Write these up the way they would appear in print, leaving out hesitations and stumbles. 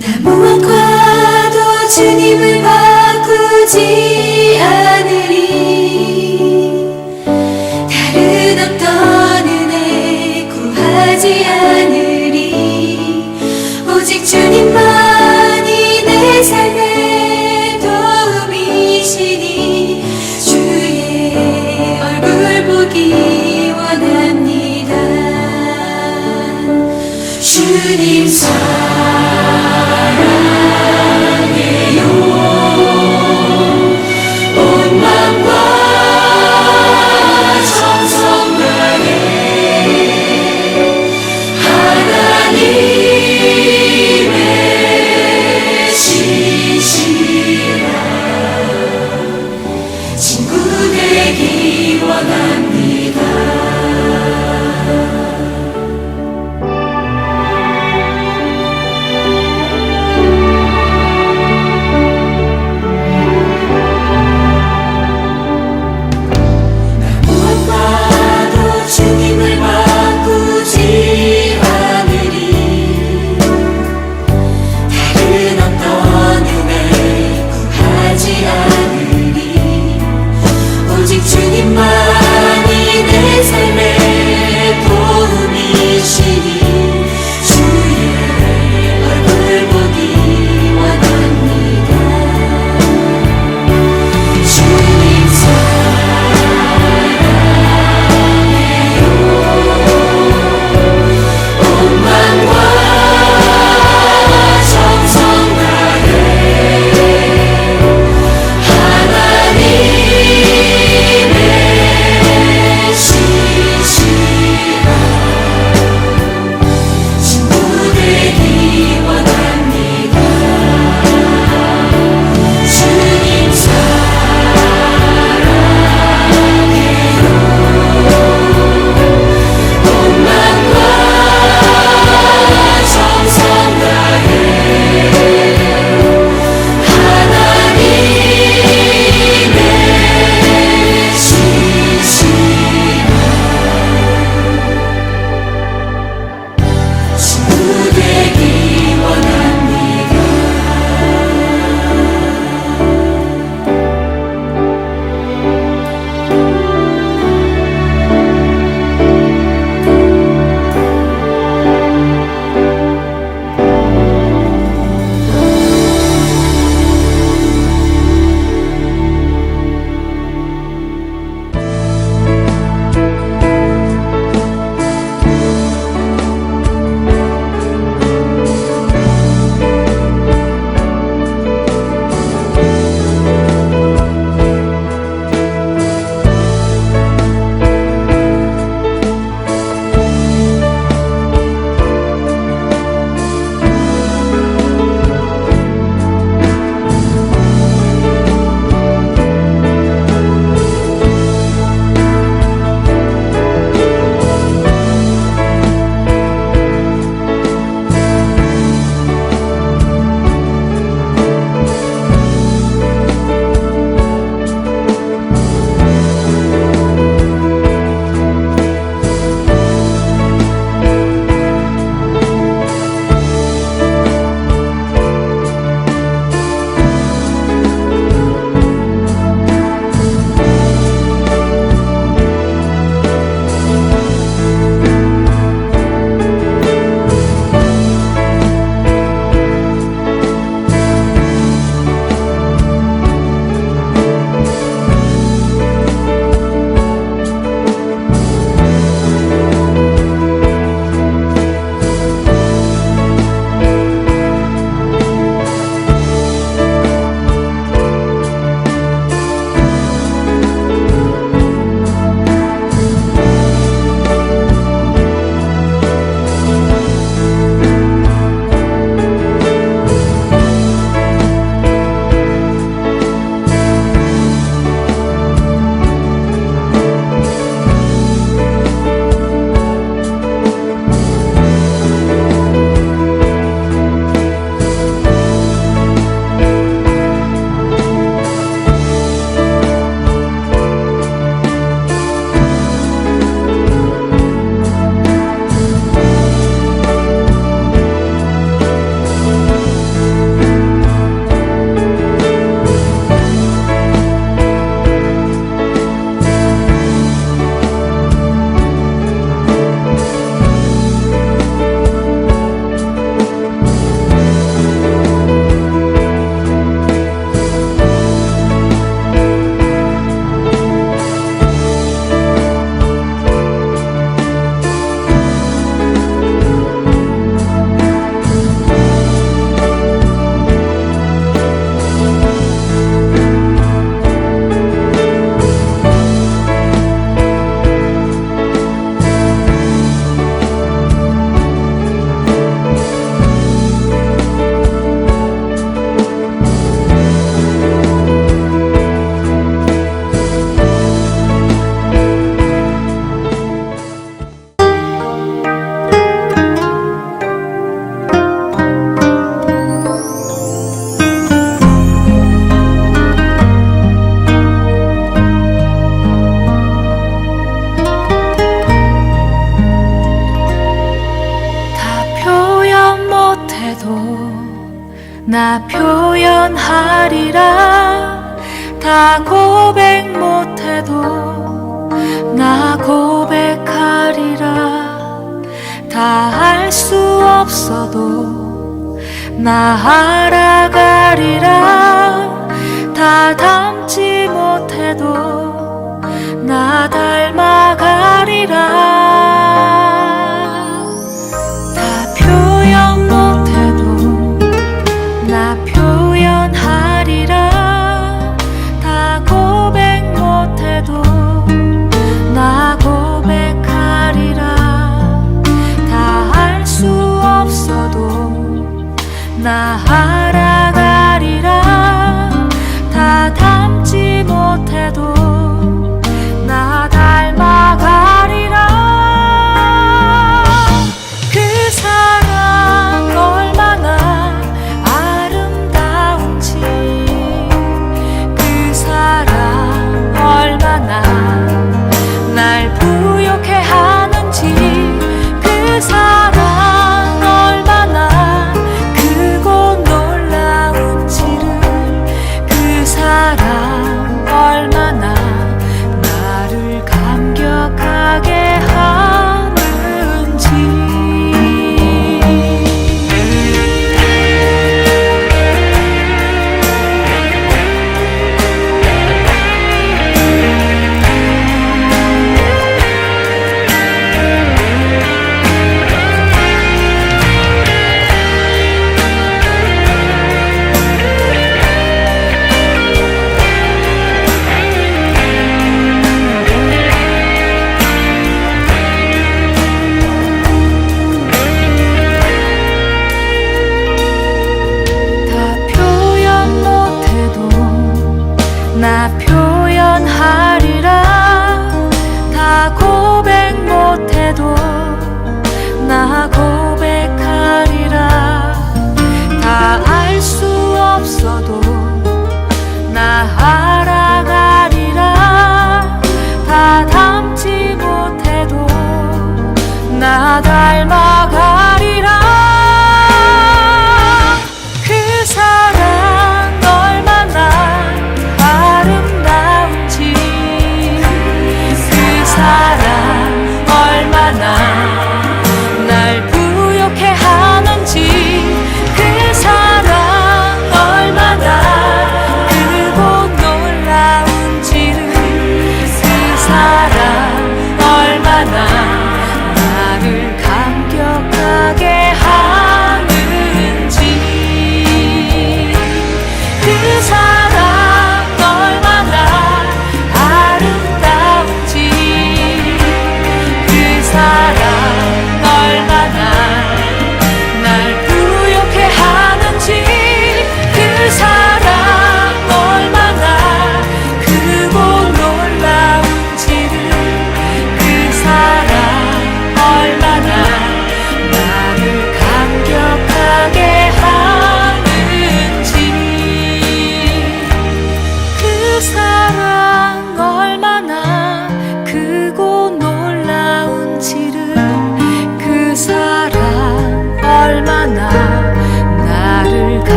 나 무엇과도 주님을 바꾸지 않으리. 다른 어떤 은혜 구하지 않으리. 오직 주님만이 내 삶의 도움이시니 주의 얼굴 보기 원합니다. 주님 사랑해요. 온 마음과 정성 다해 하나님의 신실한 친구 되기 원합니다. 못해도 나 표현하리라. 다 고백 못해도 나 고백하리라. 다 알 수 없어도 나 알아가리라. 다 닮지 못해도 나 닮아가리라. 다 표현 못해도 나 표현하리라. 다 고백 못해도 나 고백하리라. 다 알 수 없어도 나 알아가리라. 다 닮지 못해도 나 닮아가리라. 그 사랑 얼마나 아름다운지, 그 사랑 얼마나 날 부욕해 하는지, 그 사랑 얼마나 크고 놀라운지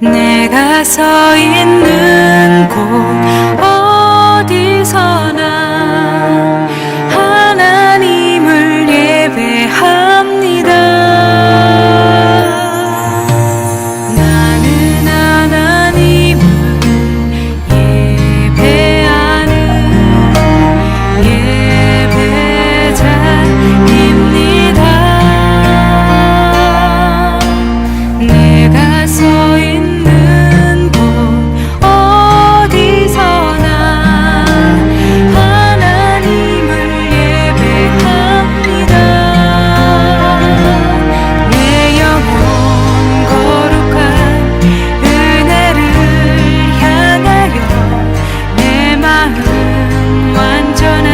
내가 서 있는 곳 어디서나 하나님을 예배합니다. 나는 하나님을 예배하는 예배자입니다. 내가 서 있는 곳 어디서나 하나님을 예배합니다. 내 영혼 거룩한 은혜를 향하여 내 마음 완전한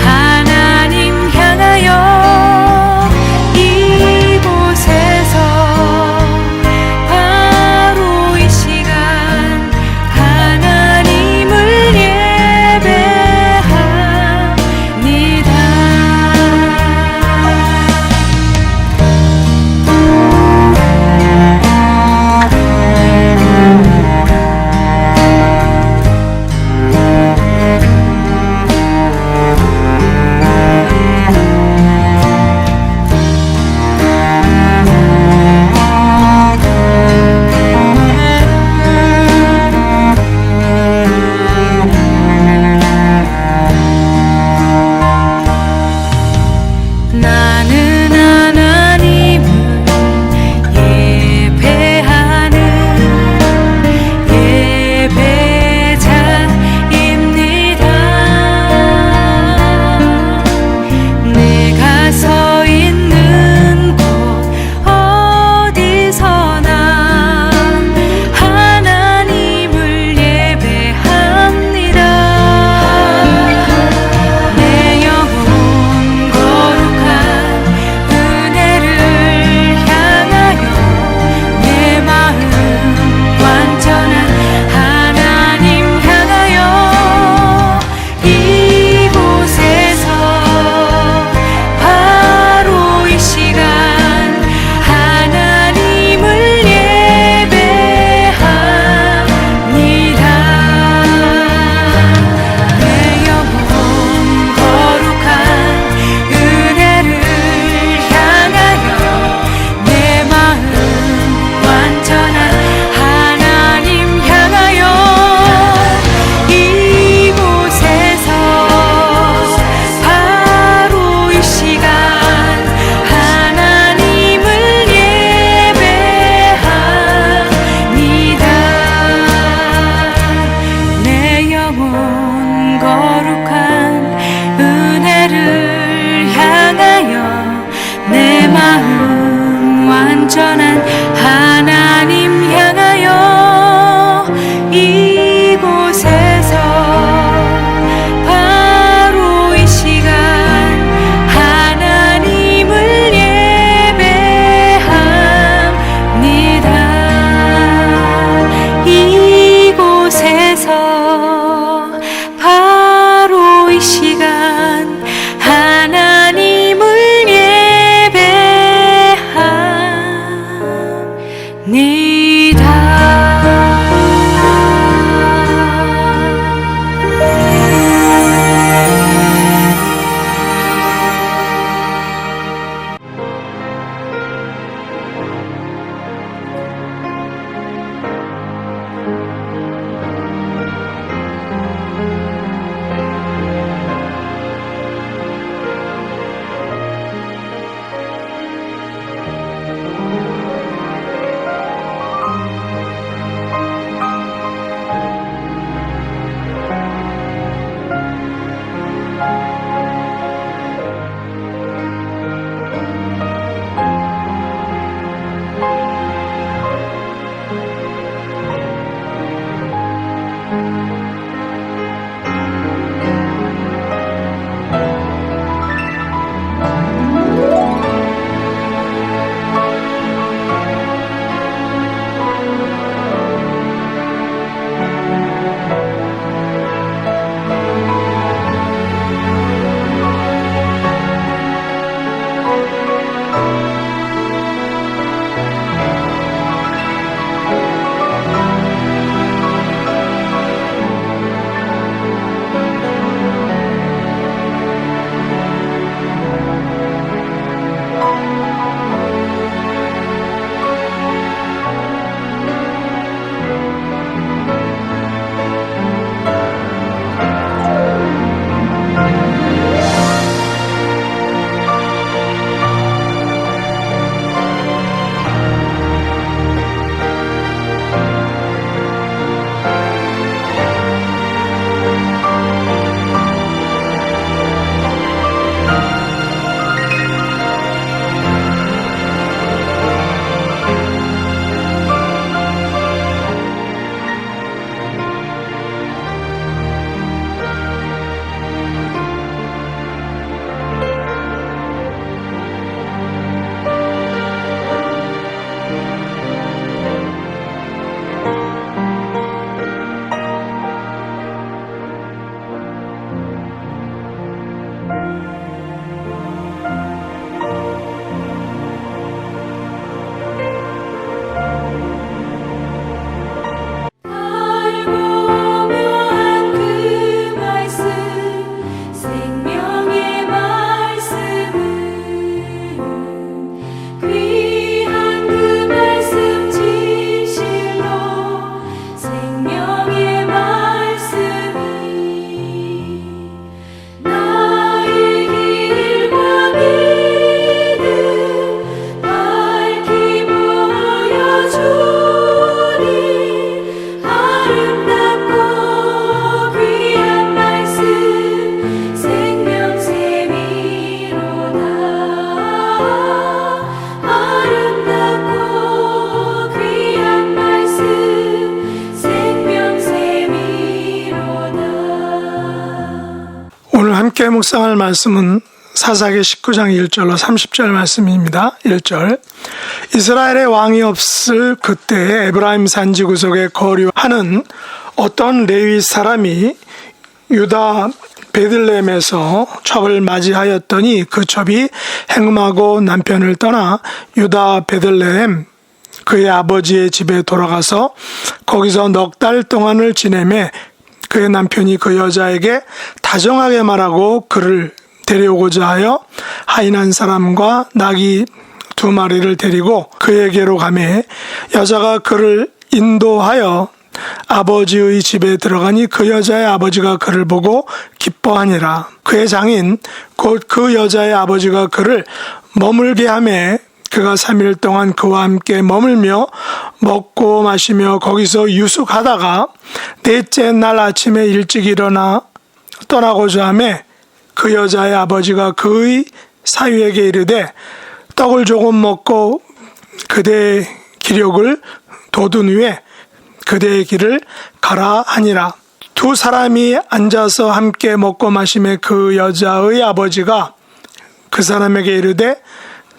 하나님 향하여 이곳에서 바로 이 시간 하나님을 예배합니다. 나는 하나님을 예배하는 예배자입니다. 내가 서 있는 곳 어디서나 하나님을 예배합니다. 내 영혼 거룩한 은혜를 향하여 내 마음 완전한 하나님 향하여 이곳에서 바로 이 시간 하나님을 예배합니다. 내 영혼 거룩한 은혜를 향하여 내 마음 완전한 하나님 향하여 이곳에서 바로 이 시간 하나님을 예배합니다. 내 영혼 거룩한 은혜를 향하여 내 마음 완전한 하나님 향하여 이곳에서 바로 이 시간 하나님을 예배합니다. 이곳에서 바로 이 시간 하나님을 예배합니다. 함께 묵상할 말씀은 사사기 19장 1절로 30절 말씀입니다. 1절. 이스라엘의 왕이 없을 그때에 에브라임 산지 구석에 거류하는 어떤 레위 사람이 유다 베들레헴에서 첩을 맞이하였더니 그 첩이 행음하고 남편을 떠나 유다 베들레헴 그의 아버지의 집에 돌아가서 거기서 넉 달 동안을 지내매 그의 남편이 그 여자에게 다정하게 말하고 그를 데려오고자 하여 하인 한 사람과 나귀 2마리를 데리고 그에게로 가매 여자가 그를 인도하여 아버지의 집에 들어가니 그 여자의 아버지가 그를 보고 기뻐하니라. 그의 장인 곧 그 여자의 아버지가 그를 머물게 하매 그가 3일 동안 그와 함께 머물며 먹고 마시며 거기서 유숙하다가 넷째 날 아침에 일찍 일어나 떠나고자 하매 그 여자의 아버지가 그의 사위에게 이르되 떡을 조금 먹고 그대의 기력을 돋운 후에 그대의 길을 가라 하니라. 두 사람이 앉아서 함께 먹고 마시매 그 여자의 아버지가 그 사람에게 이르되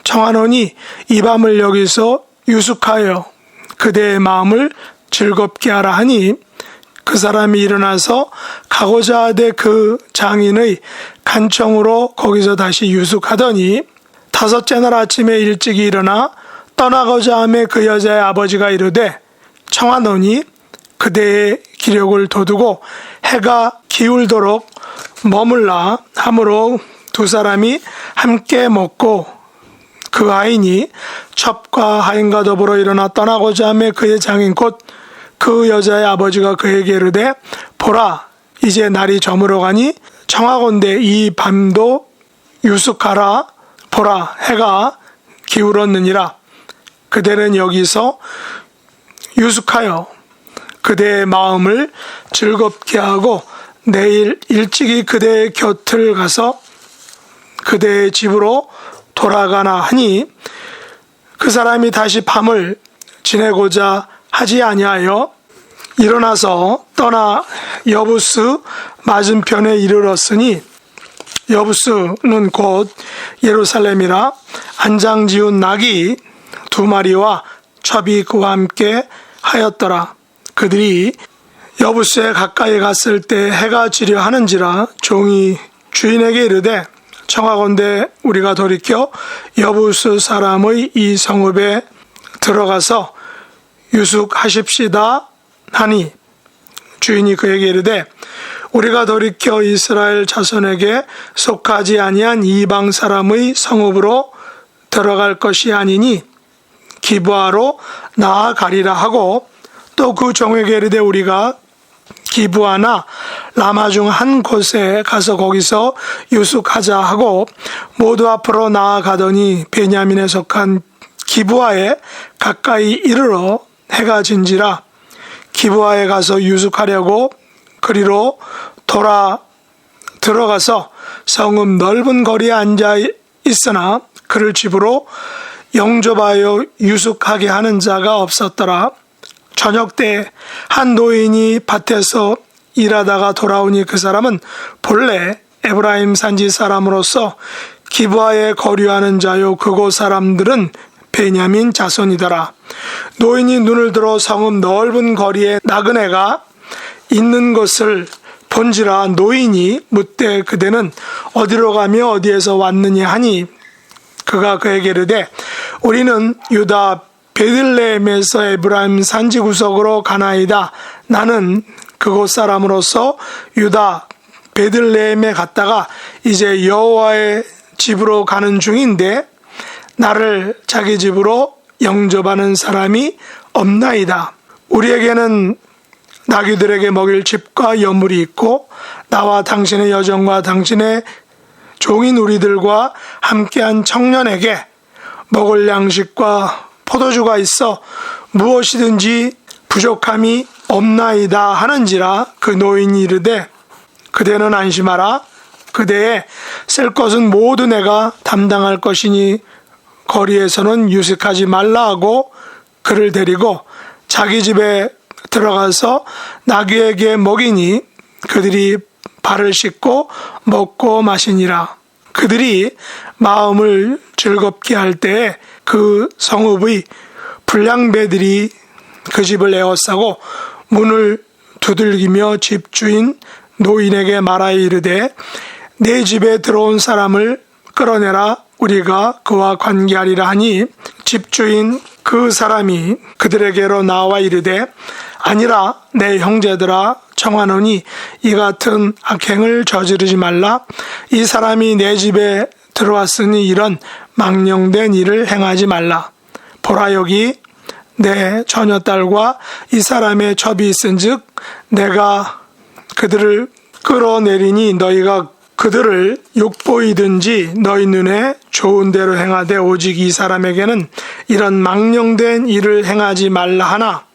청하노니 이 밤을 여기서 유숙하여 그대의 마음을 즐겁게 하라 하니 그 사람이 일어나서 가고자 하되 그 장인의 간청으로 거기서 다시 유숙하더니 5째 날 아침에 일찍 일어나 떠나고자 하매 그 여자의 아버지가 이르되 청하노니 그대의 기력을 돋우고 해가 기울도록 머물라 하므로 두 사람이 함께 먹고 그 하인이 첩과 하인과 더불어 일어나 떠나고자 하매 그의 장인 곧 그 여자의 아버지가 그에게 이르되 보라 이제 날이 저물어 가니 청하건대 이 밤도 유숙하라. 보라 해가 기울었느니라. 그대는 여기서 유숙하여 그대의 마음을 즐겁게 하고 내일 일찍이 그대의 곁을 가서 그대의 집으로 돌아가나 하니 그 사람이 다시 밤을 지내고자 하지 아니하여 일어나서 떠나 여부스 맞은편에 이르렀으니 여부스는 곧 예루살렘이라 안장 지운 나귀 2마리와 첩이 그와 함께 하였더라. 그들이 여부스에 가까이 갔을 때 해가 지려 하는지라 종이 주인에게 이르되 청하건대 우리가 돌이켜 여부스 사람의 이 성읍에 들어가서 유숙하십시다 하니 주인이 그에게 이르되 우리가 돌이켜 이스라엘 자손에게 속하지 아니한 이방 사람의 성읍으로 들어갈 것이 아니니 기브아로 나아가리라 하고 또 그 종에게 이르되 우리가 기브아나 라마 중 한 곳에 가서 거기서 유숙하자 하고 모두 앞으로 나아가더니 베냐민에 속한 기브아에 가까이 이르러 해가 진지라. 기브아에 가서 유숙하려고 그리로 돌아 들어가서 성읍 넓은 거리에 앉아 있으나 그를 집으로 영접하여 유숙하게 하는 자가 없었더라. 저녁 때 한 노인이 밭에서 일하다가 돌아오니 그 사람은 본래 에브라임 산지 사람으로서 기브아에 거류하는 자요 그곳 사람들은 베냐민 자손이더라. 노인이 눈을 들어 성읍 넓은 거리에 나그네가 있는 것을 본지라. 노인이 묻되 그대는 어디로 가며 어디에서 왔느냐 하니 그가 그에게 이르되 우리는 유다 베들레헴에서 에브라임 산지 구석으로 가나이다. 나는 그곳 사람으로서 유다 베들레헴에 갔다가 이제 여호와의 집으로 가는 중인데 나를 자기 집으로 영접하는 사람이 없나이다. 우리에게는 나귀들에게 먹일 집과 여물이 있고 나와 당신의 여종과 당신의 종인 우리들과 함께한 청년에게 먹을 양식과 포도주가 있어 무엇이든지 부족함이 없나이다 하는지라. 그 노인이 이르되 그대는 안심하라. 그대의 쓸 것은 모두 내가 담당할 것이니 거리에서는 유식하지 말라 하고 그를 데리고 자기 집에 들어가서 나귀에게 먹이니 그들이 발을 씻고 먹고 마시니라. 그들이 마음을 즐겁게 할 때에 그 성읍의 불량배들이 그 집을 에워싸고 문을 두들기며 집주인 노인에게 말하여 이르되 내 집에 들어온 사람을 끌어내라 우리가 그와 관계하리라 하니 집주인 그 사람이 그들에게로 나와 이르되 아니라 내 형제들아 청하노니 이 같은 악행을 저지르지 말라. 이 사람이 내 집에 들어왔으니 이런 망령된 일을 행하지 말라. 보라 여기 내 처녀딸과 이 사람의 첩이 있은즉 내가 그들을 끌어내리니 너희가 그들을 욕보이든지 너희 눈에 좋은 대로 행하되 오직 이 사람에게는 이런 망령된 일을 행하지 말라 하나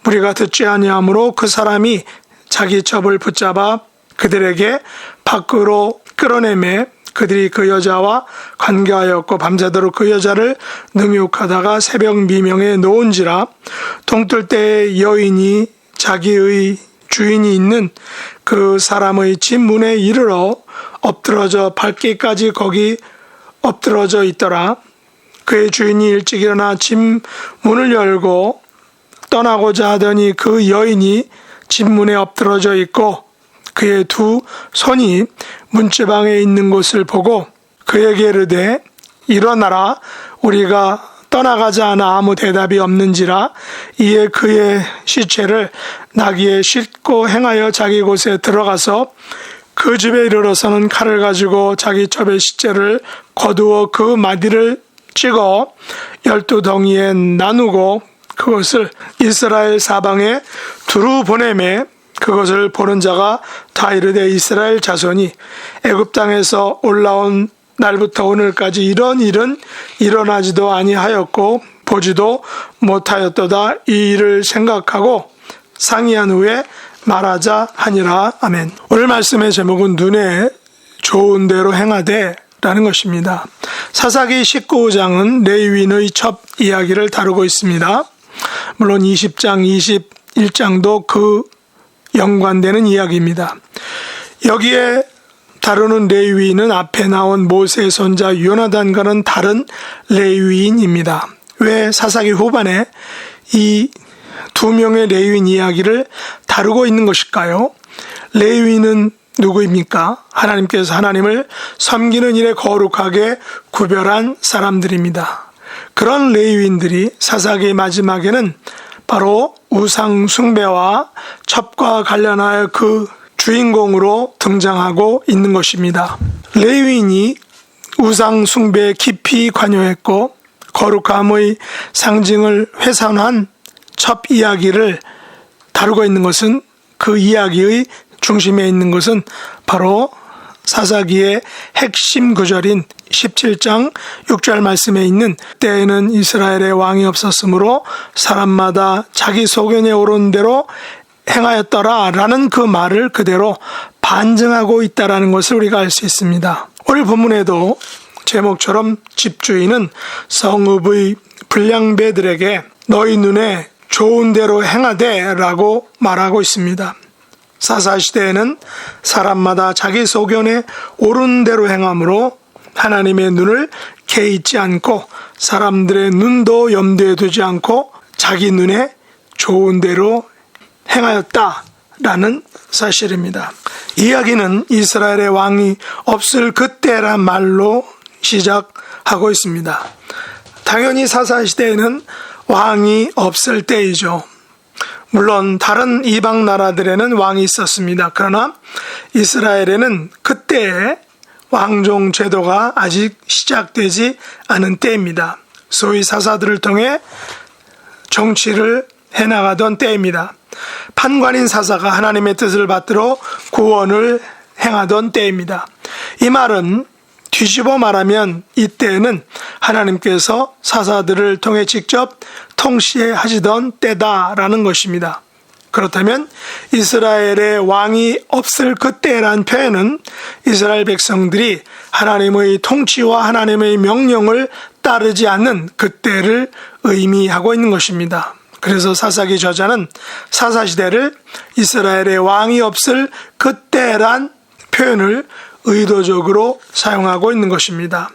우리가 듣지 아니하므로 그 사람이 자기 첩을 붙잡아 그들에게 밖으로 끌어내매 그들이 그 여자와 관계하였고 밤새도록 그 여자를 능욕하다가 새벽 미명에 놓은지라 동뜰 때에 여인이 자기의 주인이 있는 그 사람의 집 문에 이르러 엎드러져 밟기까지 거기 엎드러져 있더라. 그의 주인이 일찍 일어나 집 문을 열고 떠나고자 하더니 그 여인이 집 문에 엎드러져 있고 그의 두 손이 문지방에 있는 것을 보고 그에게 이르되 일어나라 우리가 떠나가자 하나 아무 대답이 없는지라 이에 그의 시체를 나귀에 싣고 행하여 자기 곳에 들어가서 그 집에 이르러서는 칼을 가지고 자기 첩의 시체를 거두어 그 마디를 찍어 12덩이에 나누고 그것을 이스라엘 사방에 두루 보내매 그것을 보는 자가 다 이르되 이스라엘 자손이 애굽 땅에서 올라온 날부터 오늘까지 이런 일은 일어나지도 아니하였고 보지도 못하였도다. 이 일을 생각하고 상의한 후에 말하자 하니라. 아멘. 오늘 말씀의 제목은 눈에 좋은 대로 행하되 라는 것입니다. 사사기 19장은 레위인의 첩 이야기를 다루고 있습니다. 물론 20장, 21장도 그 연관되는 이야기입니다. 여기에 다루는 레위인은 앞에 나온 모세의 손자 요나단과는 다른 레위인입니다. 왜 사사기 후반에 이 두 명의 레위인 이야기를 다루고 있는 것일까요? 레위인은 누구입니까? 하나님께서 하나님을 섬기는 일에 거룩하게 구별한 사람들입니다. 그런 레위인들이 사사기 마지막에는 바로 우상 숭배와 첩과 관련하여 그 주인공으로 등장하고 있는 것입니다. 레위인이 우상 숭배에 깊이 관여했고 거룩함의 상징을 훼손한 첩 이야기를 다루고 있는 것은 그 이야기의 중심에 있는 것은 바로 사사기의 핵심 구절인 17장 6절 말씀에 있는 때에는 이스라엘의 왕이 없었으므로 사람마다 자기 소견에 오른 대로 행하였더라 라는 그 말을 그대로 반증하고 있다는 것을 우리가 알 수 있습니다. 오늘 본문에도 제목처럼 집주인은 성읍의 불량배들에게 너희 눈에 좋은 대로 행하되 라고 말하고 있습니다. 사사시대에는 사람마다 자기 소견에 옳은 대로 행함으로 하나님의 눈을 개의치 않고 사람들의 눈도 염두에 두지 않고 자기 눈에 좋은 대로 행하였다라는 사실입니다. 이야기는 이스라엘의 왕이 없을 그때란 말로 시작하고 있습니다. 당연히 사사시대에는 왕이 없을 때이죠. 물론 다른 이방 나라들에는 왕이 있었습니다. 그러나 이스라엘에는 그때의 왕종 제도가 아직 시작되지 않은 때입니다. 소위 사사들을 통해 정치를 해나가던 때입니다. 판관인 사사가 하나님의 뜻을 받들어 구원을 행하던 때입니다. 이 말은 뒤집어 말하면 이때에는 하나님께서 사사들을 통해 직접 통치하시던 때다라는 것입니다. 그렇다면 이스라엘의 왕이 없을 그때란 표현은 이스라엘 백성들이 하나님의 통치와 하나님의 명령을 따르지 않는 그때를 의미하고 있는 것입니다. 그래서 사사기 저자는 사사시대를 이스라엘의 왕이 없을 그때란 표현을 의도적으로 사용하고 있는 것입니다.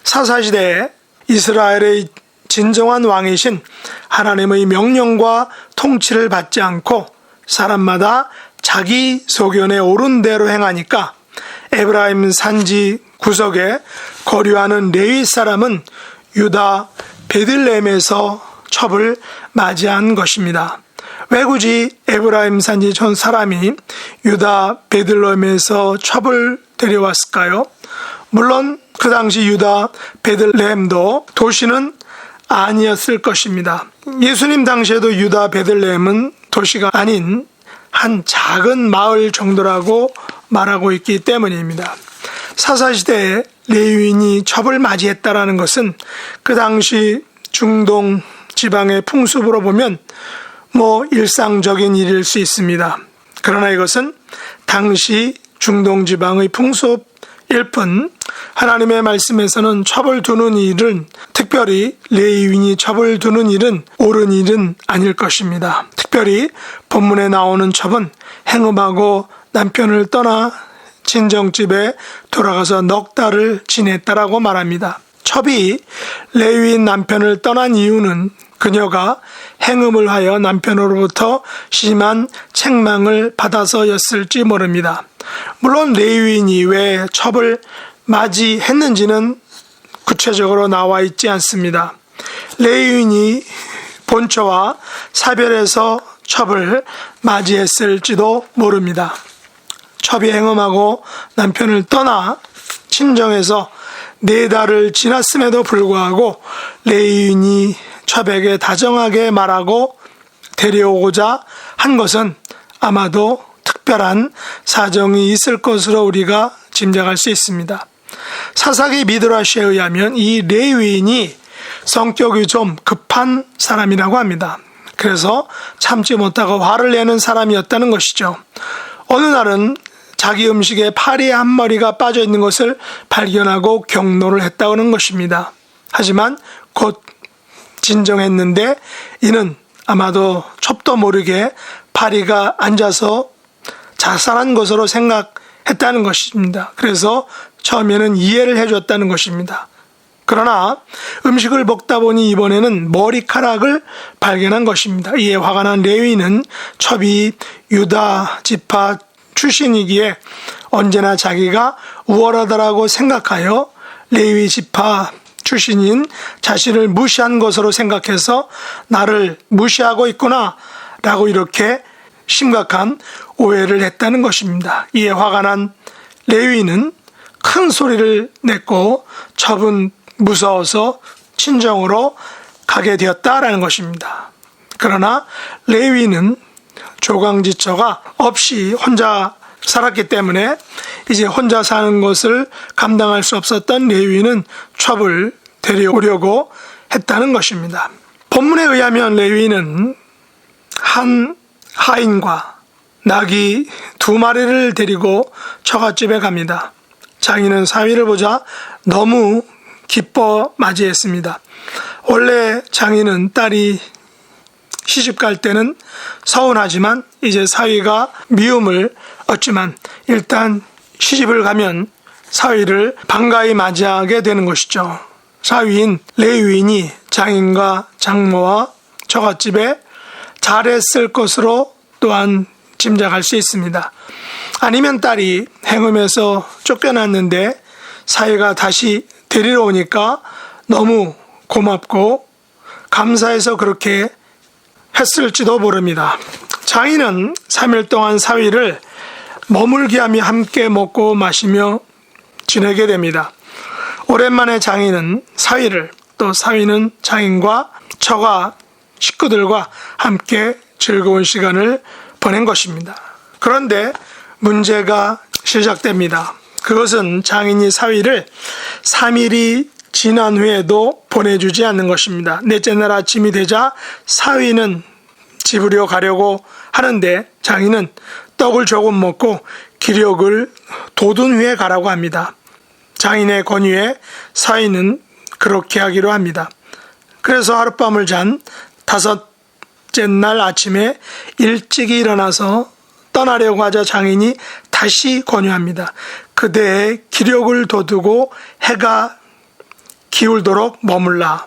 사사시대에 이스라엘의 진정한 왕이신 하나님의 명령과 통치를 받지 않고 사람마다 자기 소견에 옳은 대로 행하니까 에브라임 산지 구석에 거류하는 레위 사람은 유다 베들레헴에서 첩을 맞이한 것입니다. 왜 굳이 에브라임 산지 전 사람이 유다 베들레헴에서 첩을 데려왔을까요? 물론 그 당시 유다 베들레헴도 도시는 아니었을 것입니다. 예수님 당시에도 유다 베들레헴은 도시가 아닌 한 작은 마을 정도라고 말하고 있기 때문입니다. 사사시대에 레위인이 첩을 맞이했다라는 것은 그 당시 중동 지방의 풍습으로 보면 일상적인 일일 수 있습니다. 그러나 이것은 당시 중동 지방의 풍습일 뿐 하나님의 말씀에서는 첩을 두는 일은, 특별히 레위인이 첩을 두는 일은 옳은 일은 아닐 것입니다. 특별히 본문에 나오는 첩은 행음하고 남편을 떠나 친정집에 돌아가서 넉 달을 지냈다라고 말합니다. 첩이 레위인 남편을 떠난 이유는 그녀가 행음을 하여 남편으로부터 심한 책망을 받아서였을지 모릅니다. 물론 레위인이 왜 첩을 맞이했는지는 구체적으로 나와 있지 않습니다. 레위인이 본처와 사별해서 첩을 맞이했을지도 모릅니다. 첩이 행음하고 남편을 떠나 친정에서 4달을 지났음에도 불구하고 레위인이 첩에게 다정하게 말하고 데려오고자 한 것은 아마도 특별한 사정이 있을 것으로 우리가 짐작할 수 있습니다. 사사기 미드라시에 의하면 이 레위인이 성격이 좀 급한 사람이라고 합니다. 그래서 참지 못하고 화를 내는 사람이었다는 것이죠. 어느 날은 자기 음식에 파리 한 마리가 빠져 있는 것을 발견하고 경노를 했다는 것입니다. 하지만 곧 진정했는데 이는 아마도 첩도 모르게 파리가 앉아서 자살한 것으로 생각했다는 것입니다. 그래서 처음에는 이해를 해줬다는 것입니다. 그러나 음식을 먹다 보니 이번에는 머리카락을 발견한 것입니다. 이에 화가 난 레위인은 첩이 유다 지파 출신이기에 언제나 자기가 우월하다라고 생각하여 레위 지파 출신인 자신을 무시한 것으로 생각해서 나를 무시하고 있구나 라고 이렇게 심각한 오해를 했다는 것입니다. 이에 화가 난 레위인은 큰 소리를 냈고 첩은 무서워서 친정으로 가게 되었다라는 것입니다. 그러나 레위인은 조강지처가 없이 혼자 살았기 때문에 이제 혼자 사는 것을 감당할 수 없었던 레위인은 첩을 데려오려고 했다는 것입니다. 본문에 의하면 레위인은 한 하인과 나귀 2마리를 데리고 처갓집에 갑니다. 장인은 사위를 보자 너무 기뻐 맞이했습니다. 원래 장인은 딸이 시집갈 때는 서운하지만 이제 사위가 미움을 얻지만 일단 시집을 가면 사위를 반가이 맞이하게 되는 것이죠. 사위인 레위인이 장인과 장모와 처갓집에 잘했을 것으로 또한 짐작할 수 있습니다. 아니면 딸이 행음에서 쫓겨났는데 사위가 다시 데리러 오니까 너무 고맙고 감사해서 그렇게 했을지도 모릅니다. 장인은 3일 동안 사위를 머물기하며 함께 먹고 마시며 지내게 됩니다. 오랜만에 장인은 사위를, 또 사위는 장인과 처가 식구들과 함께 즐거운 시간을 보낸 것입니다. 그런데 문제가 시작됩니다. 그것은 장인이 사위를 3일이 지난 후에도 보내주지 않는 것입니다. 넷째 날 아침이 되자 사위는 집으로 가려고 하는데 장인은 떡을 조금 먹고 기력을 돋운 후에 가라고 합니다. 장인의 권유에 사위는 그렇게 하기로 합니다. 그래서 하룻밤을 잔 5째 날 아침에 일찍이 일어나서 떠나려고 하자 장인이 다시 권유합니다. 그대의 기력을 돋우고 해가 기울도록 머물라.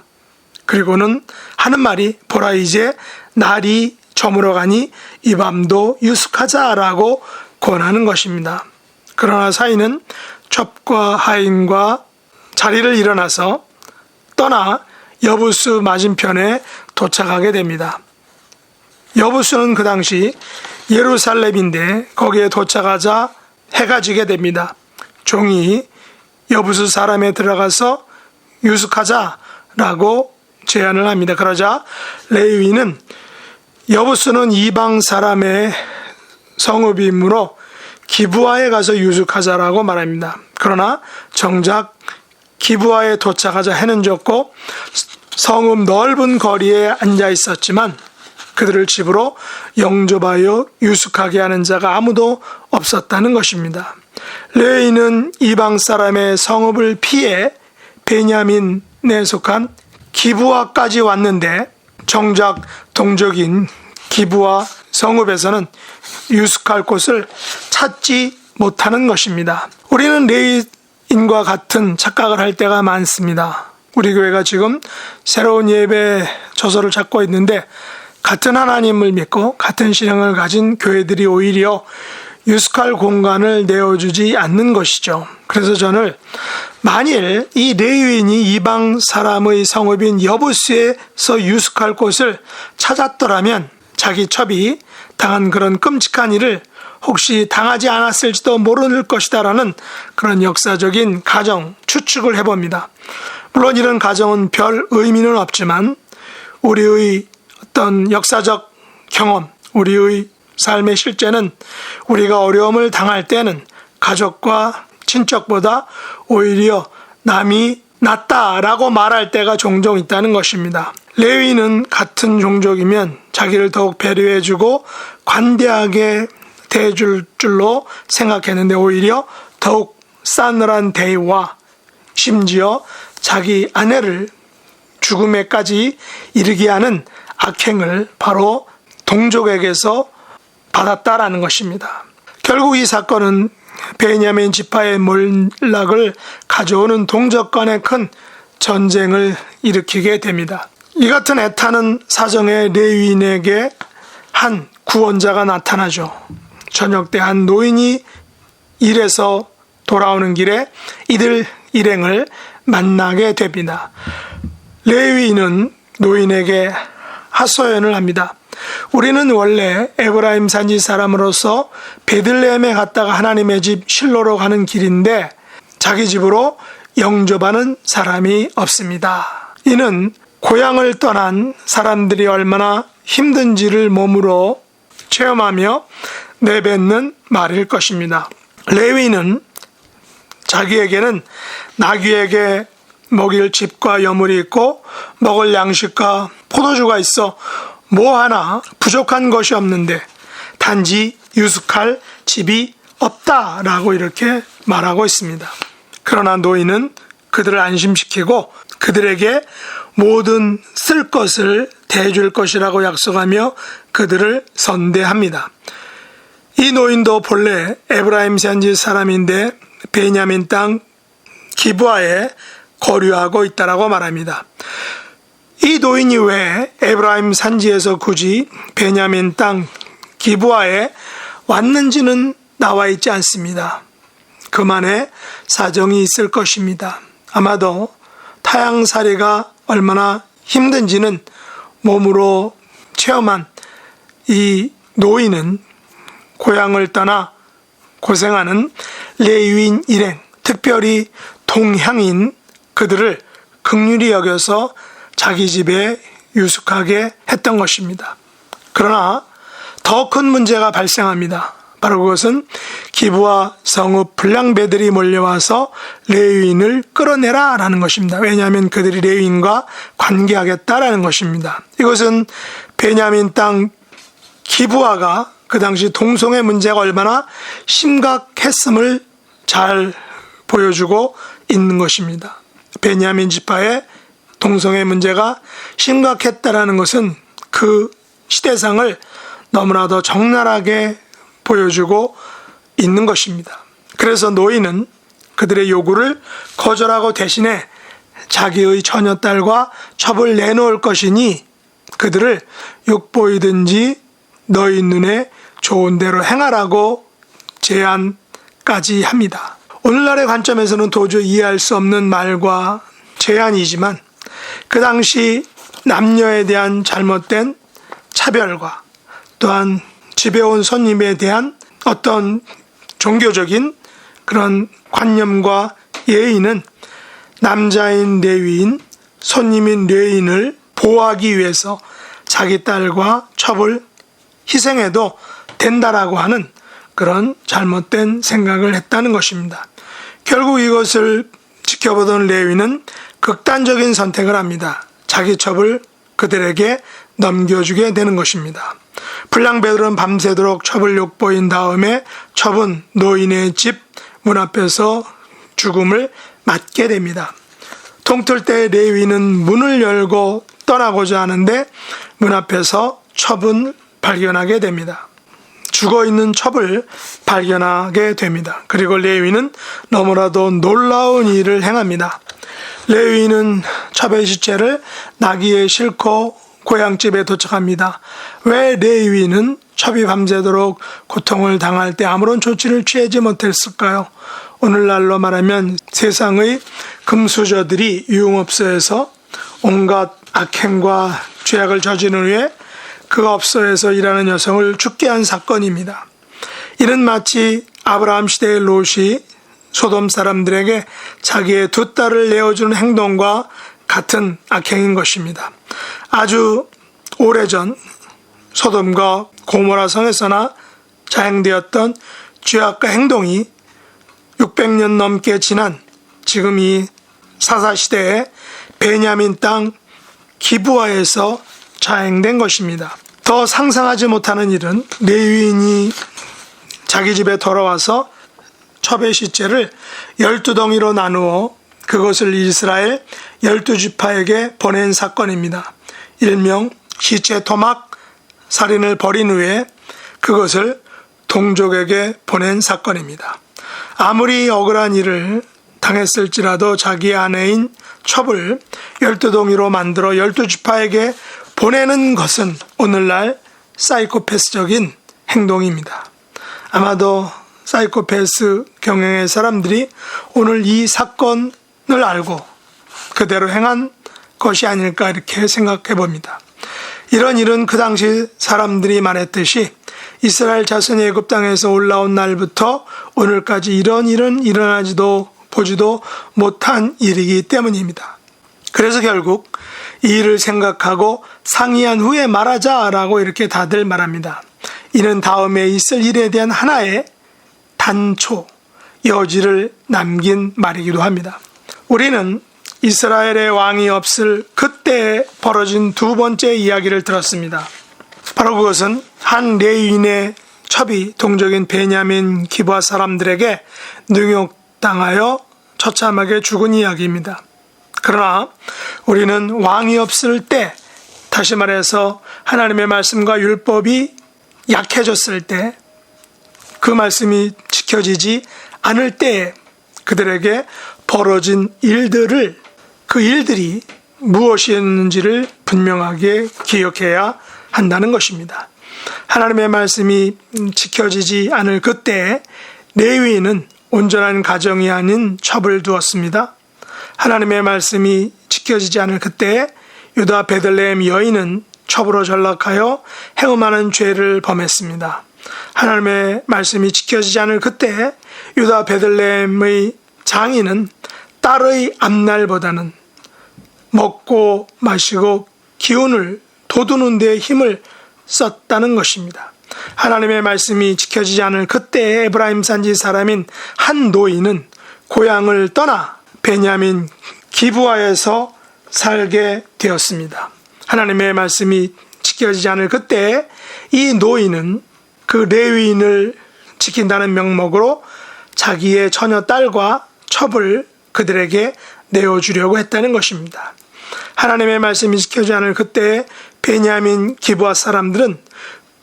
그리고는 하는 말이 보라 이제 날이 저물어 가니 이 밤도 유숙하자라고 권하는 것입니다. 그러나 사인은 첩과 하인과 자리를 일어나서 떠나 여부스 맞은편에 도착하게 됩니다. 여부스는 그 당시 예루살렘인데 거기에 도착하자 해가 지게 됩니다. 종이 여부스 사람에 들어가서 유숙하자라고 제안을 합니다. 그러자 레위인은 여부스는 이방 사람의 성읍이므로 기브아에 가서 유숙하자라고 말합니다. 그러나 정작 기브아에 도착하자 해는 졌고 성읍 넓은 거리에 앉아 있었지만 그들을 집으로 영접하여 유숙하게 하는 자가 아무도 없었다는 것입니다. 레위인은 이방 사람의 성읍을 피해 베냐민에 속한 기브아까지 왔는데 정작 동족인 기브아 성읍에서는 유숙할 곳을 찾지 못하는 것입니다. 우리는 레위인과 같은 착각을 할 때가 많습니다. 우리 교회가 지금 새로운 예배 저서를 찾고 있는데 같은 하나님을 믿고 같은 신앙을 가진 교회들이 오히려 유숙할 공간을 내어주지 않는 것이죠. 그래서 저는 만일 이 레위인이 이방 사람의 성읍인 여부스에서 유숙할 곳을 찾았더라면 자기 첩이 당한 그런 끔찍한 일을 혹시 당하지 않았을지도 모를 것이다라는 그런 역사적인 가정 추측을 해봅니다. 물론 이런 가정은 별 의미는 없지만 우리의 어떤 역사적 경험, 우리의 삶의 실제는 우리가 어려움을 당할 때는 가족과 친척보다 오히려 남이 낫다라고 말할 때가 종종 있다는 것입니다. 레위는 같은 종족이면 자기를 더욱 배려해주고 관대하게 대해줄 줄로 생각했는데 오히려 더욱 싸늘한 대우와 심지어 자기 아내를 죽음에까지 이르게 하는 악행을 바로 동족에게서 받았다라는 것입니다. 결국 이 사건은 베냐민 지파의 몰락을 가져오는 동족 간의 큰 전쟁을 일으키게 됩니다. 이 같은 애타는 사정의 레위인에게 한 구원자가 나타나죠. 저녁 때 한 노인이 일에서 돌아오는 길에 이들 일행을 만나게 됩니다. 레위인은 노인에게 하소연을 합니다. 우리는 원래 에브라임 산지 사람으로서 베들레헴에 갔다가 하나님의 집 실로로 가는 길인데 자기 집으로 영접하는 사람이 없습니다. 이는 고향을 떠난 사람들이 얼마나 힘든지를 몸으로 체험하며 내뱉는 말일 것입니다. 레위는 자기에게는 나귀에게 먹일 집과 여물이 있고 먹을 양식과 포도주가 있어 뭐 하나 부족한 것이 없는데 단지 유숙할 집이 없다라고 이렇게 말하고 있습니다. 그러나 노인은 그들을 안심시키고 그들에게 모든 쓸 것을 대줄 것이라고 약속하며 그들을 선대합니다. 이 노인도 본래 에브라임 산지 사람인데 베냐민 땅 기브아에 거류하고 있다라고 말합니다. 이 노인이 왜 에브라임 산지에서 굳이 베냐민 땅 기브아에 왔는지는 나와 있지 않습니다. 그만의 사정이 있을 것입니다. 아마도 타향살이가 얼마나 힘든지는 몸으로 체험한 이 노인은 고향을 떠나 고생하는 레위인 일행, 특별히 동향인 그들을 긍휼히 여겨서 자기 집에 유숙하게 했던 것입니다. 그러나 더 큰 문제가 발생합니다. 바로 그것은 기브아 성읍 불량배들이 몰려와서 레위인을 끌어내라 라는 것입니다. 왜냐하면 그들이 레위인과 관계하겠다라는 것입니다. 이것은 베냐민 땅 기브아가 그 당시 동성애 문제가 얼마나 심각했음을 잘 보여주고 있는 것입니다. 베냐민 지파의 동성애 문제가 심각했다라는 것은 그 시대상을 너무나도 적나라하게 보여주고 있는 것입니다. 그래서 노인은 그들의 요구를 거절하고 대신에 자기의 처녀딸과 첩을 내놓을 것이니 그들을 육보이든지 너희 눈에 좋은 대로 행하라고 제안까지 합니다. 오늘날의 관점에서는 도저히 이해할 수 없는 말과 제안이지만 그 당시 남녀에 대한 잘못된 차별과 또한 집에 온 손님에 대한 어떤 종교적인 그런 관념과 예의는 남자인 레위인, 손님인 레위인을 보호하기 위해서 자기 딸과 첩을 희생해도 된다라고 하는 그런 잘못된 생각을 했다는 것입니다. 결국 이것을 지켜보던 레위는 극단적인 선택을 합니다. 자기 첩을 그들에게 넘겨주게 되는 것입니다. 불량배들은 밤새도록 첩을 욕보인 다음에 첩은 노인의 집 문 앞에서 죽음을 맞게 됩니다. 동틀 때 레위는 문을 열고 떠나고자 하는데 문 앞에서 첩은 발견하게 됩니다. 죽어있는 첩을 발견하게 됩니다. 그리고 레위는 너무나도 놀라운 일을 행합니다. 레위는 첩의 시체를 나귀에 싣고 고향집에 도착합니다. 왜 레위는 첩이 밤새도록 고통을 당할 때 아무런 조치를 취하지 못했을까요? 오늘날로 말하면 세상의 금수저들이 유흥업소에서 온갖 악행과 죄악을 저지른 후에 그 업소에서 일하는 여성을 죽게 한 사건입니다. 이는 마치 아브라함 시대의 롯이 소돔 사람들에게 자기의 두 딸을 내어주는 행동과 같은 악행인 것입니다. 아주 오래전 소돔과 고모라 성에서나 자행되었던 죄악과 행동이 600년 넘게 지난 지금 이 사사시대의 베냐민 땅 기브아에서 자행된 것입니다. 더 상상하지 못하는 일은 레위인이 자기 집에 돌아와서 첩의 시체를 12덩이로 나누어 그것을 이스라엘 12지파에게 보낸 사건입니다. 일명 시체 토막 살인을 벌인 후에 그것을 동족에게 보낸 사건입니다. 아무리 억울한 일을 당했을지라도 자기 아내인 첩을 12덩이로 만들어 12지파에게 보내는 것은 오늘날 사이코패스적인 행동입니다. 아마도 사이코패스 경영의 사람들이 오늘 이 사건을 알고 그대로 행한 것이 아닐까 이렇게 생각해 봅니다. 이런 일은 그 당시 사람들이 말했듯이 이스라엘 자손이 애굽 땅에서 올라온 날부터 오늘까지 이런 일은 일어나지도 보지도 못한 일이기 때문입니다. 그래서 결국 이 일을 생각하고 상의한 후에 말하자라고 이렇게 다들 말합니다. 이는 다음에 있을 일에 대한 하나의 단초, 여지를 남긴 말이기도 합니다. 우리는 이스라엘의 왕이 없을 그때 벌어진 두 번째 이야기를 들었습니다. 바로 그것은 한 레위인의 첩이 동족인 베냐민 기브아 사람들에게 능욕당하여 처참하게 죽은 이야기입니다. 그러나 우리는 왕이 없을 때, 다시 말해서 하나님의 말씀과 율법이 약해졌을 때, 그 말씀이 지켜지지 않을 때 그들에게 벌어진 일들을, 그 일들이 무엇이었는지를 분명하게 기억해야 한다는 것입니다. 하나님의 말씀이 지켜지지 않을 그때 레위인은 온전한 가정이 아닌 첩을 두었습니다. 하나님의 말씀이 지켜지지 않을 그때 유다 베들레헴 여인은 첩으로 전락하여 행음하는 죄를 범했습니다. 하나님의 말씀이 지켜지지 않을 그때 유다 베들레헴의 장인은 딸의 앞날보다는 먹고 마시고 기운을 돋우는 데 힘을 썼다는 것입니다. 하나님의 말씀이 지켜지지 않을 그때 에브라임 산지 사람인 한 노인은 고향을 떠나 베냐민 기브아에서 살게 되었습니다. 하나님의 말씀이 지켜지지 않을 그때 이 노인은 그 레위인을 지킨다는 명목으로 자기의 처녀 딸과 첩을 그들에게 내어주려고 했다는 것입니다. 하나님의 말씀이 지켜지지 않을 그때 베냐민 기브아 사람들은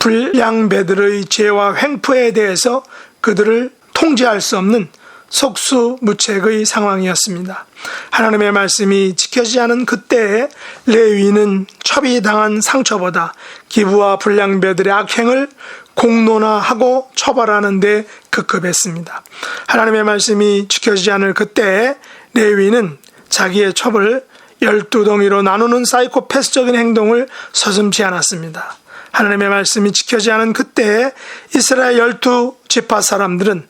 불량배들의 죄와 횡포에 대해서 그들을 통제할 수 없는 속수무책의 상황이었습니다. 하나님의 말씀이 지켜지지 않은 그때에 레위인은 첩이당한 상처보다 기부와 불량배들의 악행을 공론화하고 처벌하는 데 급급했습니다. 하나님의 말씀이 지켜지지 않을 그때에 레위인은 자기의 첩을 12덩이로 나누는 사이코패스적인 행동을 서슴지 않았습니다. 하나님의 말씀이 지켜지지 않은 그때에 이스라엘 12지파 사람들은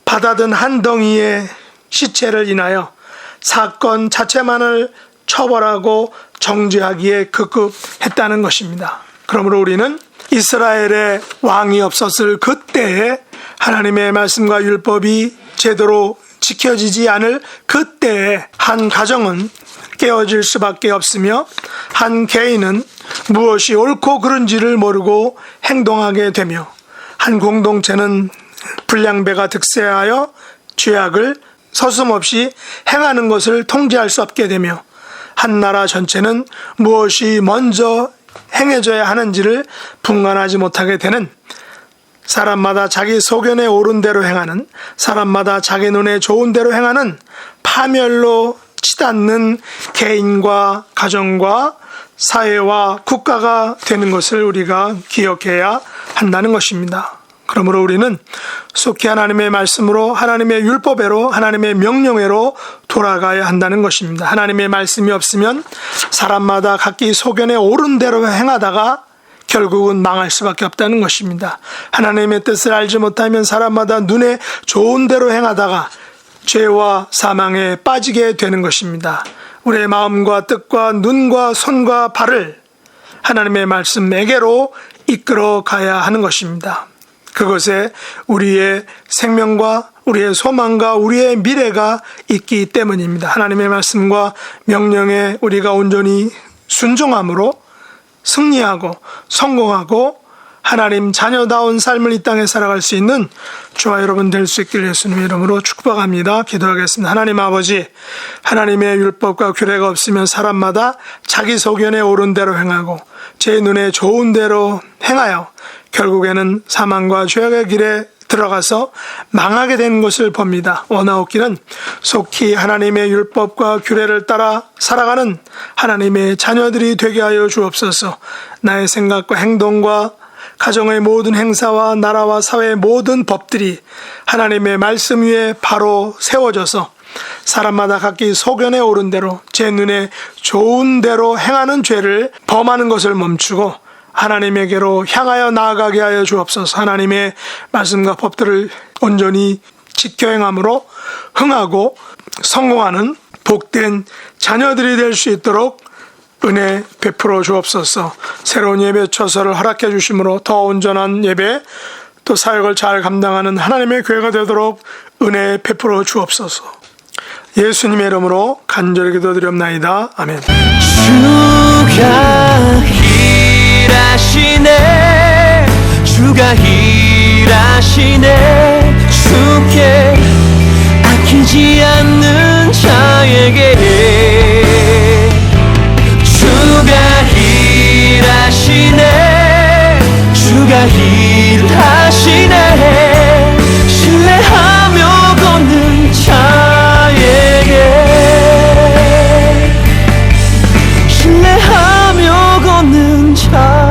받아든 한 덩이의 시체를 인하여 사건 자체만을 처벌하고 정죄하기에 급급했다는 것입니다. 그러므로 우리는 이스라엘의 왕이 없었을 그때에 하나님의 말씀과 율법이 제대로 지켜지지 않을 그때에 한 가정은 깨어질 수밖에 없으며 한 개인은 무엇이 옳고 그른지를 모르고 행동하게 되며 한 공동체는 불량배가 득세하여 죄악을 서슴없이 행하는 것을 통제할 수 없게 되며 한 나라 전체는 무엇이 먼저 행해져야 하는지를 분간하지 못하게 되는, 사람마다 자기 소견에 옳은 대로 행하는, 사람마다 자기 눈에 좋은 대로 행하는 파멸로 치닫는 개인과 가정과 사회와 국가가 되는 것을 우리가 기억해야 한다는 것입니다. 그러므로 우리는 속히 하나님의 말씀으로, 하나님의 율법대로, 하나님의 명령대로 돌아가야 한다는 것입니다. 하나님의 말씀이 없으면 사람마다 각기 소견에 옳은 대로 행하다가 결국은 망할 수밖에 없다는 것입니다. 하나님의 뜻을 알지 못하면 사람마다 눈에 좋은 대로 행하다가 죄와 사망에 빠지게 되는 것입니다. 우리의 마음과 뜻과 눈과 손과 발을 하나님의 말씀에게로 이끌어 가야 하는 것입니다. 그것에 우리의 생명과 우리의 소망과 우리의 미래가 있기 때문입니다. 하나님의 말씀과 명령에 우리가 온전히 순종함으로 승리하고 성공하고 하나님 자녀다운 삶을 이 땅에 살아갈 수 있는 저와 여러분 될 수 있기를 예수님의 이름으로 축복합니다. 기도하겠습니다. 하나님 아버지, 하나님의 율법과 규례가 없으면 사람마다 자기 소견에 옳은 대로 행하고 제 눈에 좋은 대로 행하여 결국에는 사망과 죄악의 길에 들어가서 망하게 된 것을 봅니다. 원하옵기는 속히 하나님의 율법과 규례를 따라 살아가는 하나님의 자녀들이 되게 하여 주옵소서. 나의 생각과 행동과 가정의 모든 행사와 나라와 사회의 모든 법들이 하나님의 말씀 위에 바로 세워져서 사람마다 각기 소견에 옳은 대로 제 눈에 좋은 대로 행하는 죄를 범하는 것을 멈추고 하나님에게로 향하여 나아가게 하여 주옵소서. 하나님의 말씀과 법들을 온전히 지켜 행함으로 흥하고 성공하는 복된 자녀들이 될 수 있도록 은혜 베풀어 주옵소서. 새로운 예배 처소를 허락해 주심으로 더 온전한 예배 또 사역을 잘 감당하는 하나님의 교회가 되도록 은혜 베풀어 주옵소서. 예수님의 이름으로 간절히 기도드리옵나이다. 아멘. 주가 일하시네 주께 아끼지 않는 자에게 주가 일하시네 주가 일하시네 신뢰하며 걷는 자에게 신뢰하며 걷는 자에게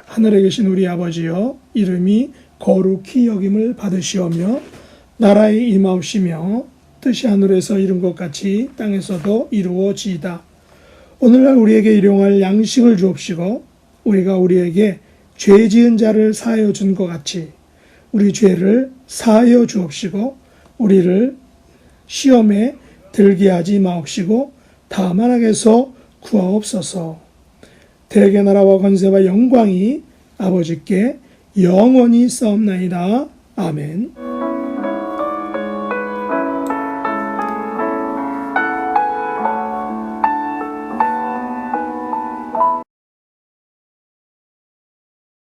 하늘에 계신 우리 아버지여, 이름이 거룩히 여김을 받으시오며 나라의 임하옵시며 뜻이 하늘에서 이룬 것 같이 땅에서도 이루어지이다. 오늘날 우리에게 일용할 양식을 주옵시고 우리가 우리에게 죄 지은 자를 사하여 준 것 같이 우리 죄를 사하여 주옵시고 우리를 시험에 들게 하지 마옵시고 다만 악에서 구하옵소서. 대개 나라와 권세와 영광이 아버지께 영원히 싸움나이다. 아멘.